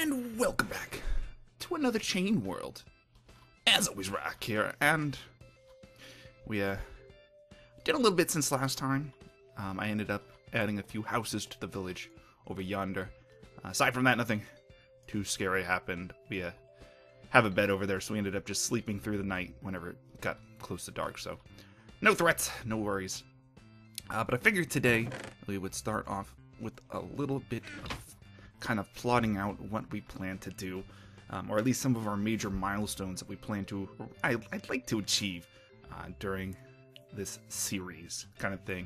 And welcome back to another Chain World. As always, Rock here, and we did a little bit since last time. I ended up adding a few houses to the village over yonder. Aside from that, nothing too scary happened. We have a bed over there, so we ended up just sleeping through the night whenever it got close to dark, so no threats, no worries. But I figured today we would start off with a little bit of kind of plotting out what we plan to do, or at least some of our major milestones that we plan to, I'd like to achieve during this series kind of thing.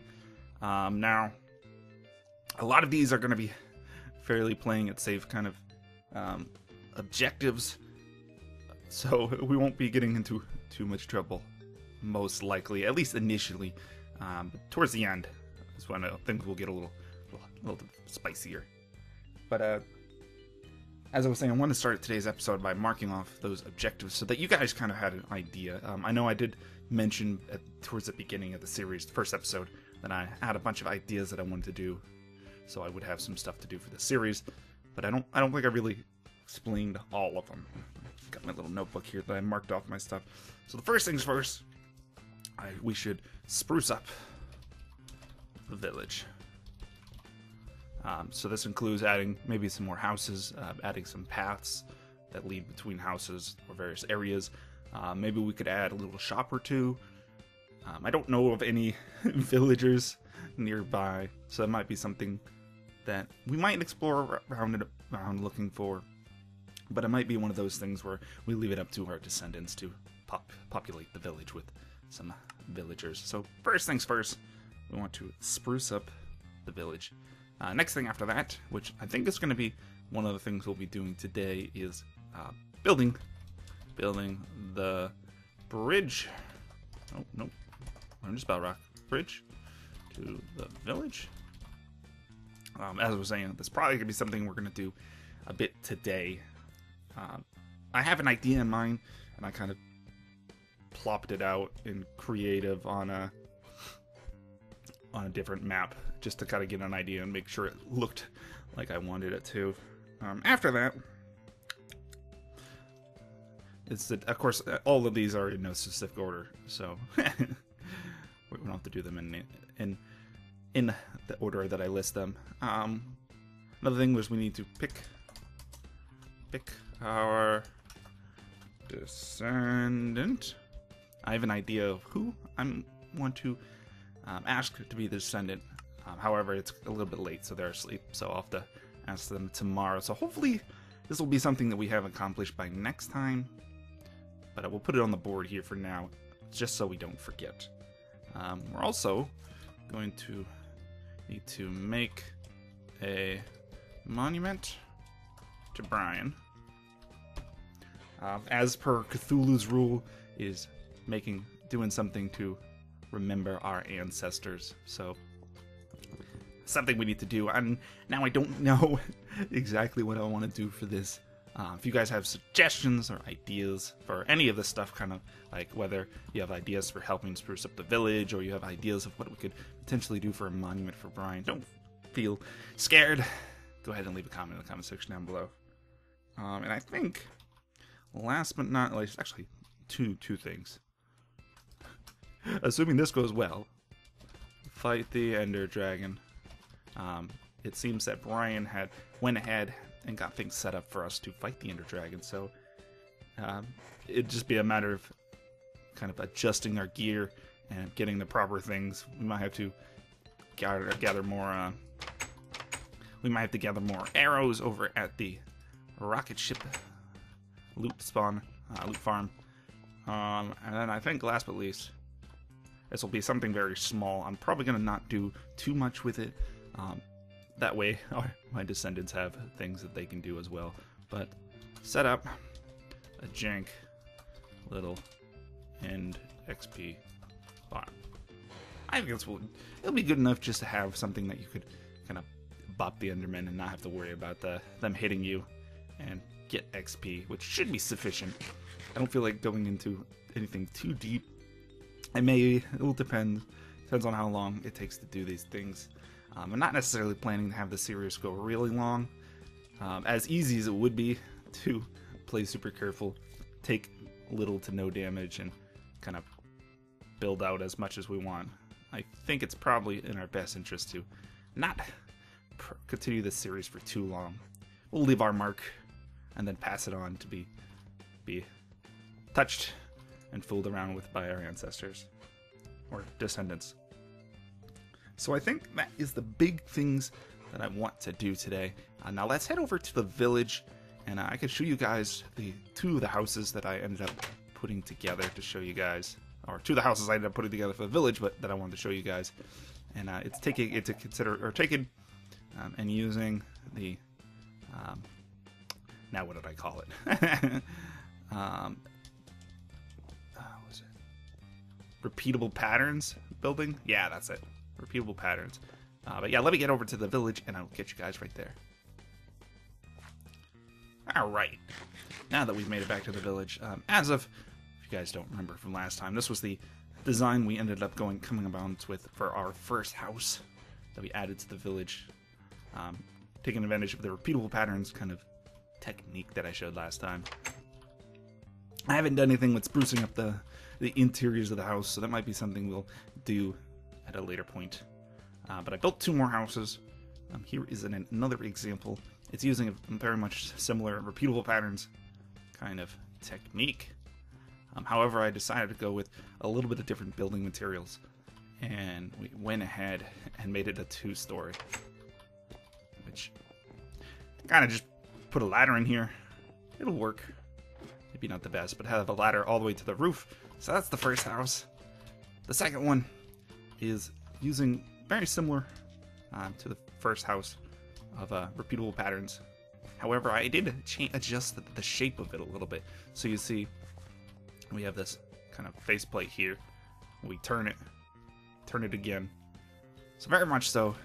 Now, a lot of these are going to be fairly playing it safe kind of objectives, so we won't be getting into too much trouble, most likely, at least initially. But towards the end is when things will get a little spicier. But as I was saying, I want to start today's episode by marking off those objectives so that you guys kind of had an idea. I know I did mention towards the beginning of the series, the first episode, that I had a bunch of ideas that I wanted to do, so I would have some stuff to do for the series. But I don't think I really explained all of them. I've got my little notebook here that I marked off my stuff. So the first things first, we should spruce up the village. So this includes adding maybe some more houses, adding some paths that lead between houses or various areas. Maybe we could add a little shop or two. I don't know of any villagers nearby, so that might be something that we might explore around looking for. But it might be one of those things where we leave it up to our descendants to populate the village with some villagers. So first things first, we want to spruce up the village. Next thing after that, which I think is going to be one of the things we'll be doing today, is building the bridge. Oh, no. I'm just about rock. Bridge to the village. As I was saying, this is probably going to be something we're going to do a bit today. I have an idea in mind, and I kind of plopped it out in creative on a different map, just to kind of get an idea and make sure it looked like I wanted it to. After that, of course, all of these are in no specific order, so we don't have to do them in the order that I list them. Another thing was we need to pick our descendant. I have an idea of who I want to ask to be the descendant. However, it's a little bit late, so they're asleep, so I'll have to ask them tomorrow. So hopefully this will be something that we have accomplished by next time, but I will put it on the board here for now, just so we don't forget. We're also going to need to make a monument to Brian. As per Cthulhu's rule, is doing something to remember our ancestors. So something we need to do. And now I don't know exactly what I want to do for this. If you guys have suggestions or ideas for any of this stuff, kind of like whether you have ideas for helping spruce up the village, or you have ideas of what we could potentially do for a monument for Brian, don't feel scared. Go ahead and leave a comment in the comment section down below. And I think, last but not least, actually, two things. Assuming this goes well, fight the Ender Dragon. It seems that Brian went ahead and got things set up for us to fight the Ender Dragon, so it'd just be a matter of kind of adjusting our gear and getting the proper things. We might have to gather more. We might have to gather more arrows over at the rocket ship loot farm. And then I think, last but least, this will be something very small. I'm probably going to not do too much with it. That way, my descendants have things that they can do as well. But set up a jank little end XP farm. I think it'll be good enough just to have something that you could kind of bop the Endermen and not have to worry about them hitting you and get XP, which should be sufficient. I don't feel like going into anything too deep. It will depends on how long it takes to do these things. I'm not necessarily planning to have the series go really long. As easy as it would be to play super careful, take little to no damage, and kind of build out as much as we want, I think it's probably in our best interest to not continue this series for too long. We'll leave our mark and then pass it on to be touched and fooled around with by our ancestors or descendants. So I think that is the big things that I want to do today. Now let's head over to the village, and I can show you guys the two of the houses that I ended up putting together to show you guys, or two of the houses I ended up putting together for the village, but that I wanted to show you guys. And it's taking into and using the now what did I call it? What was it? Repeatable patterns building? Yeah, that's it. Repeatable patterns. But yeah, let me get over to the village and I'll get you guys right there. Alright. Now that we've made it back to the village, as of, if you guys don't remember from last time, this was the design we ended up coming about with for our first house that we added to the village. Taking advantage of the repeatable patterns kind of technique that I showed last time. I haven't done anything with sprucing up the interiors of the house, so that might be something we'll do at a later point. But I built two more houses. Here is another example. It's using a very much similar repeatable patterns kind of technique. However, I decided to go with a little bit of different building materials, and we went ahead and made it a two-story, which kind of just put a ladder in here. It'll work. Maybe not the best, but have a ladder all the way to the roof. So that's the first house. The second one is using very similar to the first house of repeatable patterns. However, I did adjust the shape of it a little bit. So you see, we have this kind of faceplate here. We turn it again. So very much so,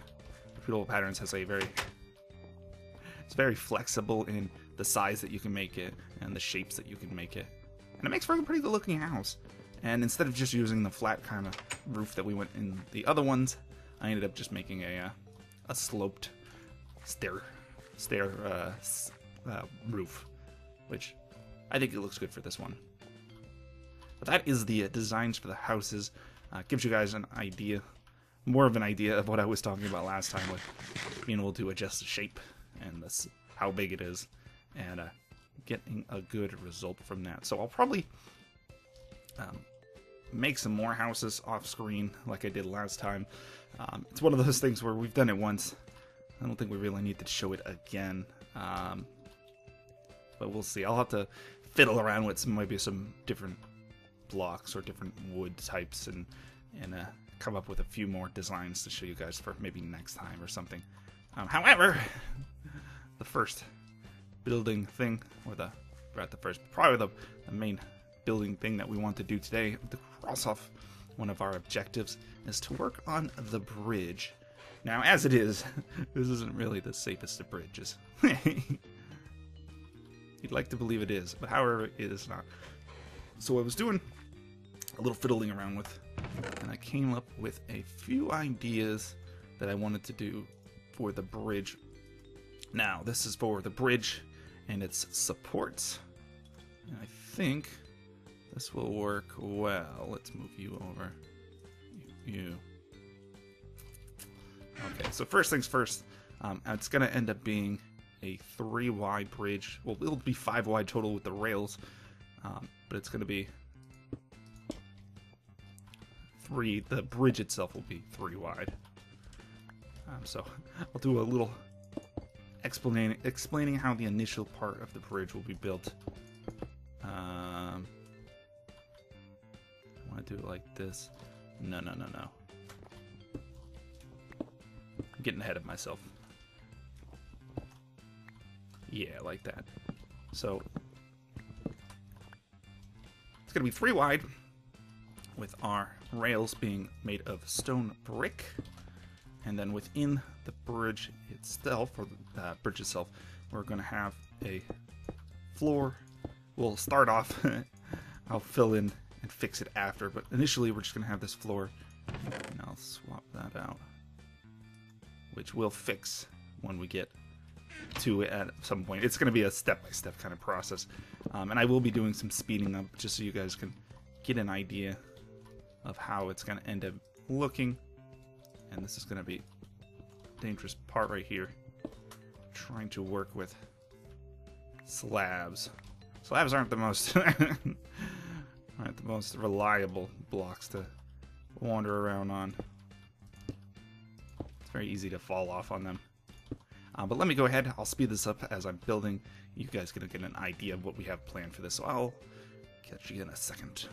repeatable patterns has it's very flexible in the size that you can make it and the shapes that you can make it. And it makes for a pretty good looking house. And instead of just using the flat kind of roof that we went in the other ones, I ended up just making a sloped stair roof, which I think it looks good for this one. But that is the designs for the houses. Gives you guys an idea, more of an idea of what I was talking about last time with being able to adjust the shape and how big it is, and getting a good result from that. So I'll probably make some more houses off screen like I did last time. It's one of those things where we've done it once. I don't think we really need to show it again. But we'll see. I'll have to fiddle around with maybe some different blocks or different wood types and come up with a few more designs to show you guys for maybe next time or something. However, the first building thing, probably the main building thing that we want to do today, to cross off one of our objectives, is to work on the bridge. Now, as it is, this isn't really the safest of bridges. You'd like to believe it is, but however, it is not. So I was doing a little fiddling around with, and I came up with a few ideas that I wanted to do for the bridge. Now, this is for the bridge and its supports. And I think this will work well. Let's move you over. You. Okay, so first things first, it's going to end up being a 3-wide bridge. Well, it'll be 5 wide total with the rails, but it's going to be 3. The bridge itself will be 3 wide. So I'll do a little explaining how the initial part of the bridge will be built. I want to do it like this. No. I'm getting ahead of myself. Yeah, like that. So it's going to be 3 wide, with our rails being made of stone brick. And then within the bridge itself, or the bridge itself, we're going to have a floor. We'll start off, I'll fill in and fix it after, but initially we're just going to have this floor. And I'll swap that out, which we'll fix when we get to it at some point. It's going to be a step-by-step kind of process. And I will be doing some speeding up just so you guys can get an idea of how it's going to end up looking. And this is going to be a dangerous part right here. Trying to work with slabs. Slabs aren't the most reliable blocks to wander around on. It's very easy to fall off on them. But let me go ahead. I'll speed this up as I'm building. You guys gonna get an idea of what we have planned for this. So I'll catch you in a second.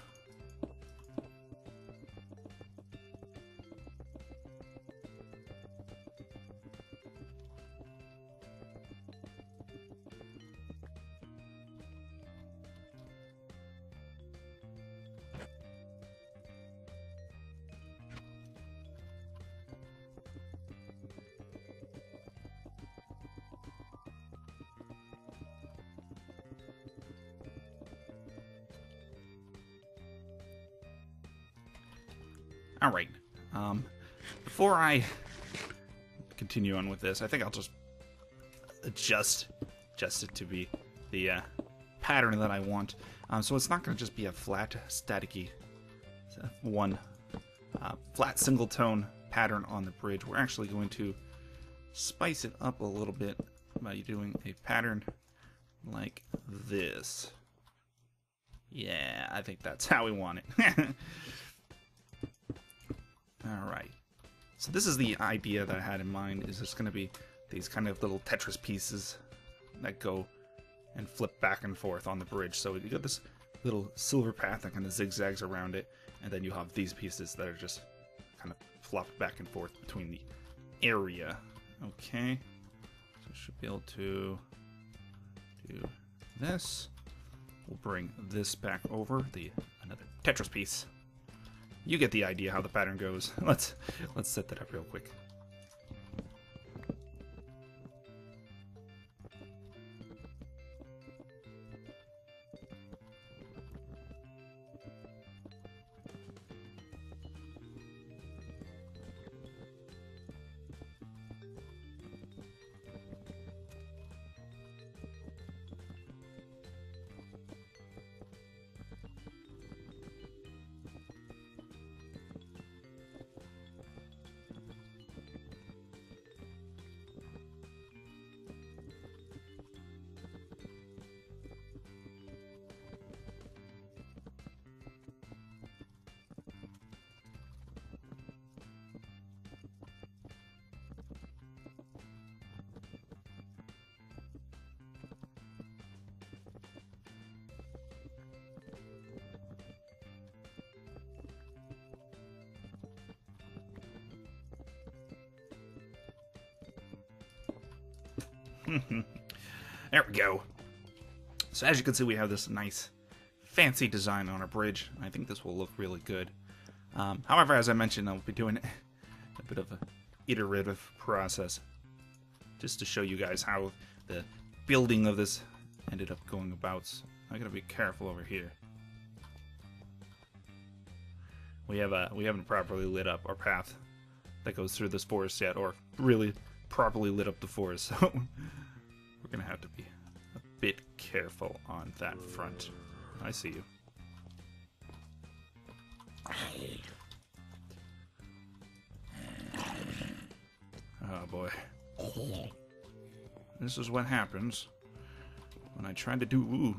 Alright, before I continue on with this, I think I'll just adjust it to be the pattern that I want. So it's not going to just be a flat, staticky, one flat single tone pattern on the bridge. We're actually going to spice it up a little bit by doing a pattern like this. Yeah, I think that's how we want it. Alright, so this is the idea that I had in mind, is there's going to be these kind of little Tetris pieces that go and flip back and forth on the bridge. So you got this little silver path that kind of zigzags around it, and then you have these pieces that are just kind of flopped back and forth between the area. Okay, so I should be able to do this. We'll bring this back over, another Tetris piece. You get the idea how the pattern goes. Let's set that up real quick. There we go. So as you can see, we have this nice fancy design on our bridge. I think this will look really good. However, as I mentioned, I'll be doing a bit of an iterative process just to show you guys how the building of this ended up going about. So I gotta be careful over here. We haven't properly lit up our path that goes through this forest yet, or really properly lit up the forest, so we're gonna have to be a bit careful on that front. I see you. Oh boy. This is what happens when I try to do... Ooh.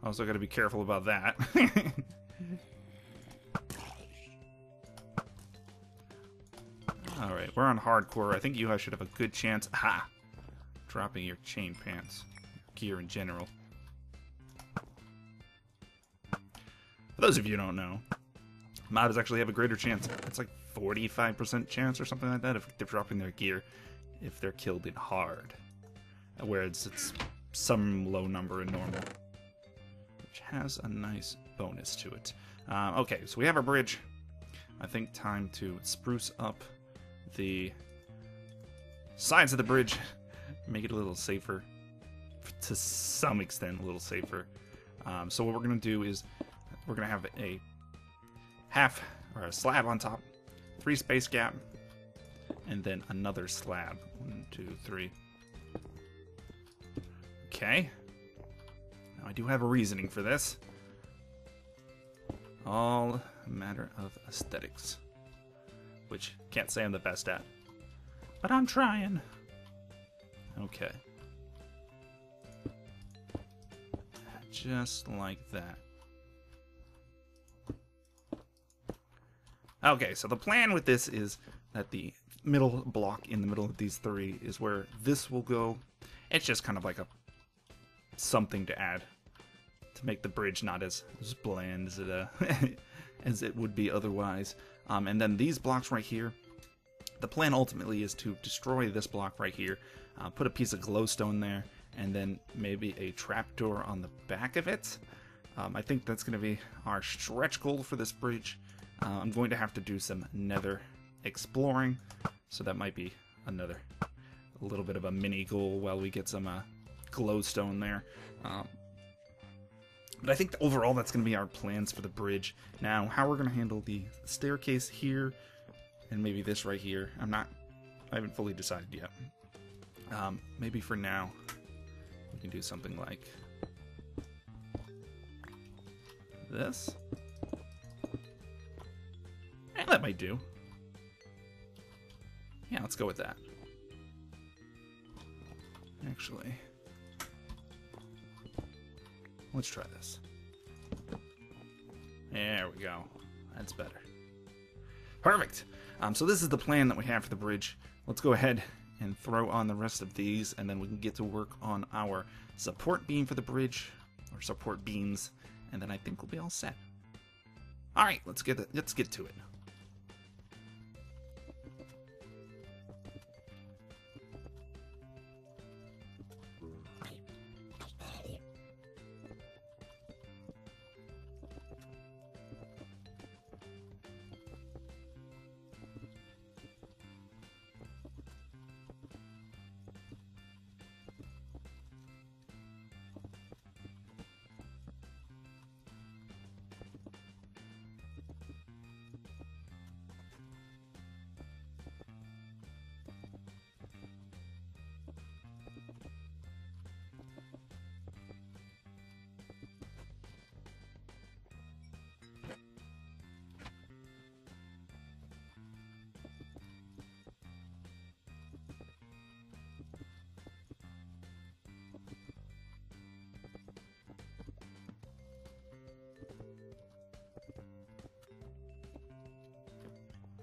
Also gotta be careful about that. Alright, we're on hardcore. I think you guys should have a good chance. Ha! Dropping your chain pants. Gear in general. For those of you who don't know, modders actually have a greater chance. It's like 45% chance or something like that if they're dropping their gear if they're killed in hard. Whereas it's some low number in normal. Which has a nice bonus to it. Okay, so we have our bridge. I think time to spruce up the sides of the bridge, make it a little safer, to some extent a little safer. So what we're going to do is we're going to have a half or a slab on top, 3 space gap, and then another slab. 1, 2, 3. Okay. Now, I do have a reasoning for this. All a matter of aesthetics. Which, can't say I'm the best at. But I'm trying. Okay. Just like that. Okay, so the plan with this is that the middle block in the middle of these three is where this will go. It's just kind of like a something to add to make the bridge not as bland as it as it would be otherwise. And then these blocks right here, the plan ultimately is to destroy this block right here, put a piece of glowstone there, and then maybe a trapdoor on the back of it. I think that's going to be our stretch goal for this bridge. I'm going to have to do some nether exploring, so that might be a little bit of a mini goal while we get some glowstone there. But I think overall that's going to be our plans for the bridge. Now, how we're going to handle the staircase here, and maybe this right here, I haven't fully decided yet. Maybe for now, we can do something like this. And that might do. Yeah, let's go with that. Actually, let's try this. There we go. That's better. Perfect. So this is the plan that we have for the bridge. Let's go ahead and throw on the rest of these, and then we can get to work on our support beam for the bridge, or support beams, and then I think we'll be all set. All right, let's get to it.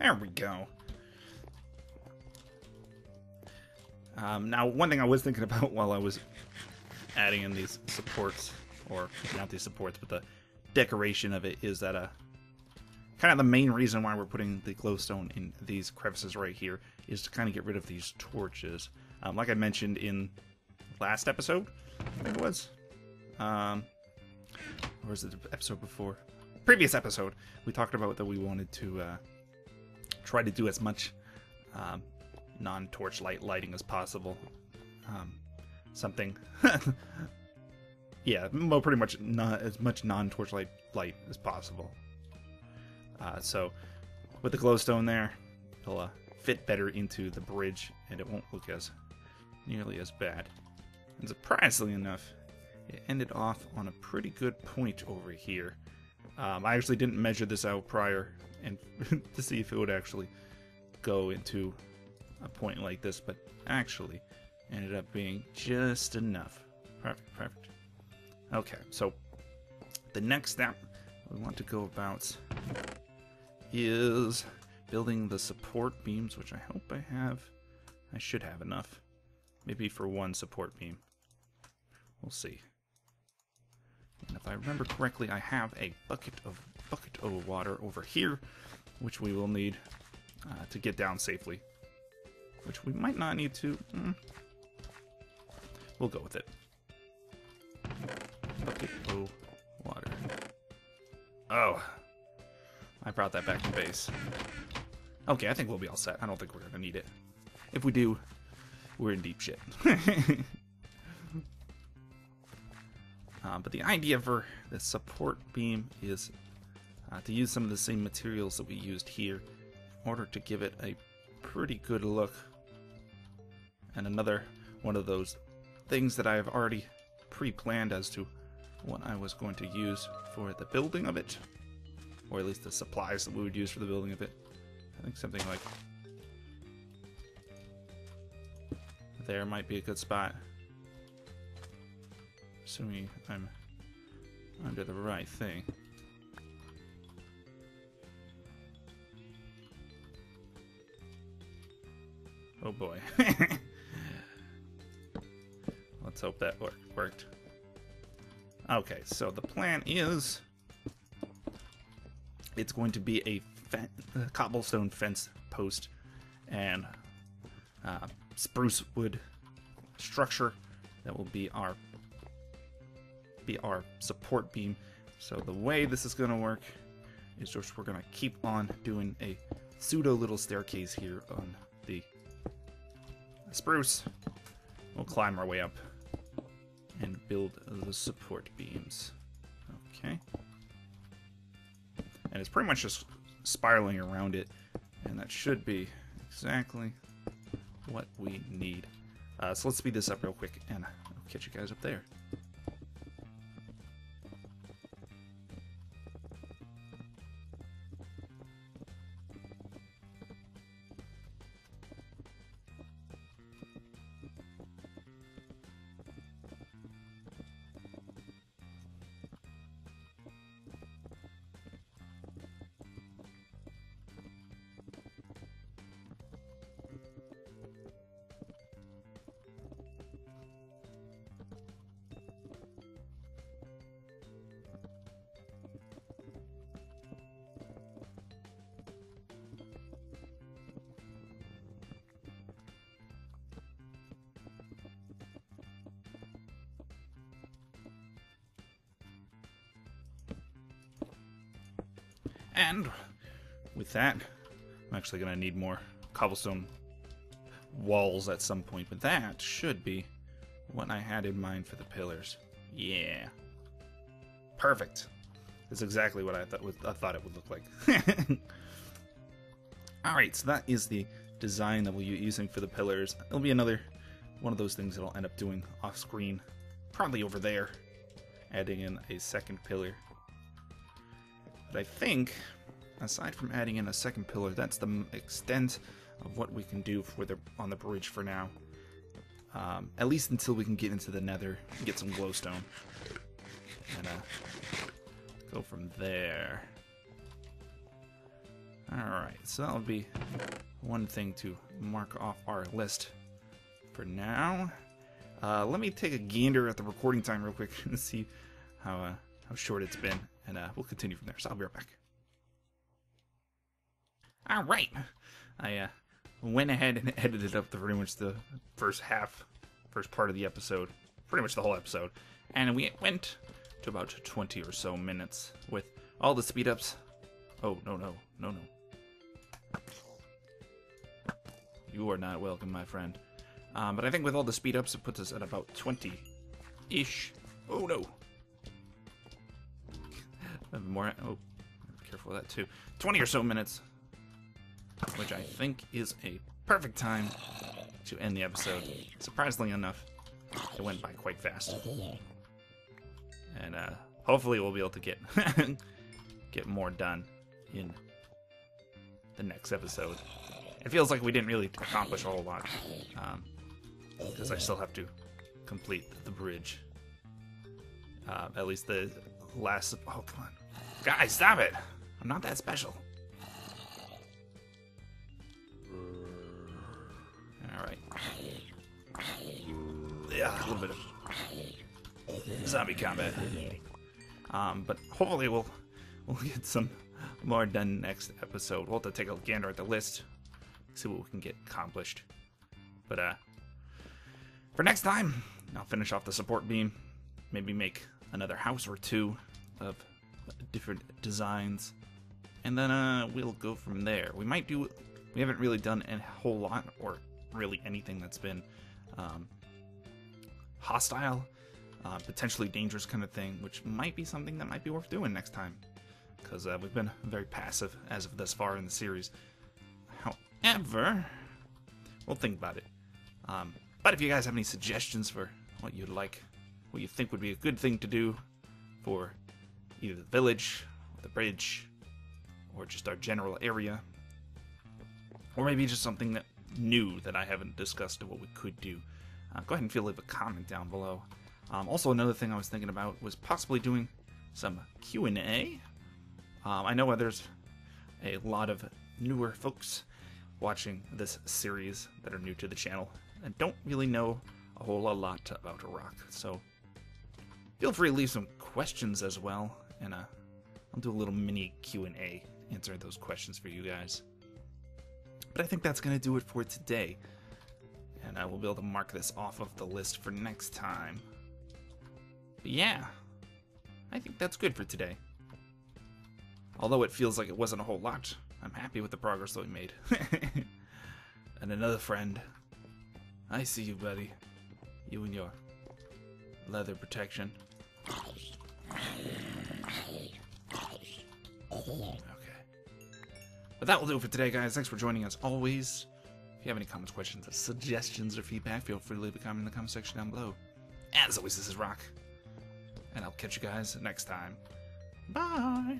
There we go. Now, one thing I was thinking about while I was adding in these supports, or not these supports, but the decoration of it, is that kind of the main reason why we're putting the glowstone in these crevices right here is to kind of get rid of these torches. Like I mentioned in last episode, I think it was, or was it the episode before? Previous episode, we talked about that we wanted to try to do as much non-torchlight lighting as possible. Yeah, well, pretty much not as much non-torchlight light as possible. So with the glowstone there, it'll fit better into the bridge, and it won't look as nearly as bad. And surprisingly enough, it ended off on a pretty good point over here. I actually didn't measure this out prior and to see if it would actually go into a point like this, but actually ended up being just enough. Perfect. Okay, so the next step we want to go about is building the support beams, which I hope I have. I should have enough. Maybe for one support beam. We'll see. And if I remember correctly, I have a bucket of water over here, which we will need to get down safely. Which we might not need to. We'll go with it. Bucket of water. Oh, I brought that back to base. Okay, I think we'll be all set. I don't think we're going to need it. If we do, we're in deep shit. But the idea for the support beam is to use some of the same materials that we used here in order to give it a pretty good look. And another one of those things that I have already pre-planned as to what I was going to use for the building of it, or at least the supplies that we would use for the building of it. I think something like there might be a good spot, assuming I'm under the right thing. Oh boy. Let's hope that worked. Okay, so the plan is it's going to be a cobblestone fence post and spruce wood structure that will be our support beam. So the way this is going to work is just we're going to keep on doing a pseudo little staircase here on the spruce. We'll climb our way up and build the support beams. Okay. And it's pretty much just spiraling around it, and that should be exactly what we need. So let's speed this up real quick, and I'll catch you guys up there. And with that, I'm actually going to need more cobblestone walls at some point, but that should be what I had in mind for the pillars. Yeah. Perfect. That's exactly what I thought it would look like. Alright, so that is the design that we'll be using for the pillars. It'll be another one of those things that I'll end up doing off screen, probably over there, adding in a second pillar. But I think, aside from adding in a second pillar, that's the extent of what we can do for on the bridge for now. At least until we can get into the nether and get some glowstone. And go from there. Alright, so that'll be one thing to mark off our list for now. Let me take a gander at the recording time real quick and see how short it's been. And we'll continue from there, so I'll be right back. Alright, I went ahead and edited up pretty much the first part of the episode, pretty much the whole episode, and we went to about 20 or so minutes with all the speed ups. Oh, no. You are not welcome, my friend. But I think with all the speed ups, it puts us at about 20-ish. Oh, no. More. Oh, careful of that too. 20 or so minutes, which I think is a perfect time to end the episode. Surprisingly enough, it went by quite fast, and hopefully we'll be able to get get more done in the next episode. It feels like we didn't really accomplish a whole lot, because I still have to complete the bridge. At least the last. Oh, come on. Guys, stop it! I'm not that special. Alright. Yeah, a little bit of zombie combat. But hopefully we'll get some more done next episode. We'll have to take a gander at the list, see what we can get accomplished. But for next time, I'll finish off the support beam, maybe make another house or two of different designs, and then we'll go from there. We haven't really done a whole lot, or really anything that's been hostile, potentially dangerous kind of thing, which might be something that might be worth doing next time, because we've been very passive as of this far in the series. However, we'll think about it. But if you guys have any suggestions for what you'd like what you think would be a good thing to do for either the village, the bridge, or just our general area. Or maybe just something that new that I haven't discussed of what we could do. Go ahead and leave a comment down below. Also, another thing I was thinking about was possibly doing some Q&A. I know there's a lot of newer folks watching this series that are new to the channel and don't really know a whole lot about rock. So feel free to leave some questions as well, and I'll do a little mini Q&A answering those questions for you guys. But I think that's going to do it for today, and I will be able to mark this off of the list for next time. But yeah, I think that's good for today. Although it feels like it wasn't a whole lot, I'm happy with the progress that we made. And another friend. I see you, buddy. You and your leather protection. Okay. But that will do it for today, guys. Thanks for joining us always. If you have any comments, questions, suggestions, or feedback, feel free to leave a comment in the comment section down below. As always, this is Rock. And I'll catch you guys next time. Bye!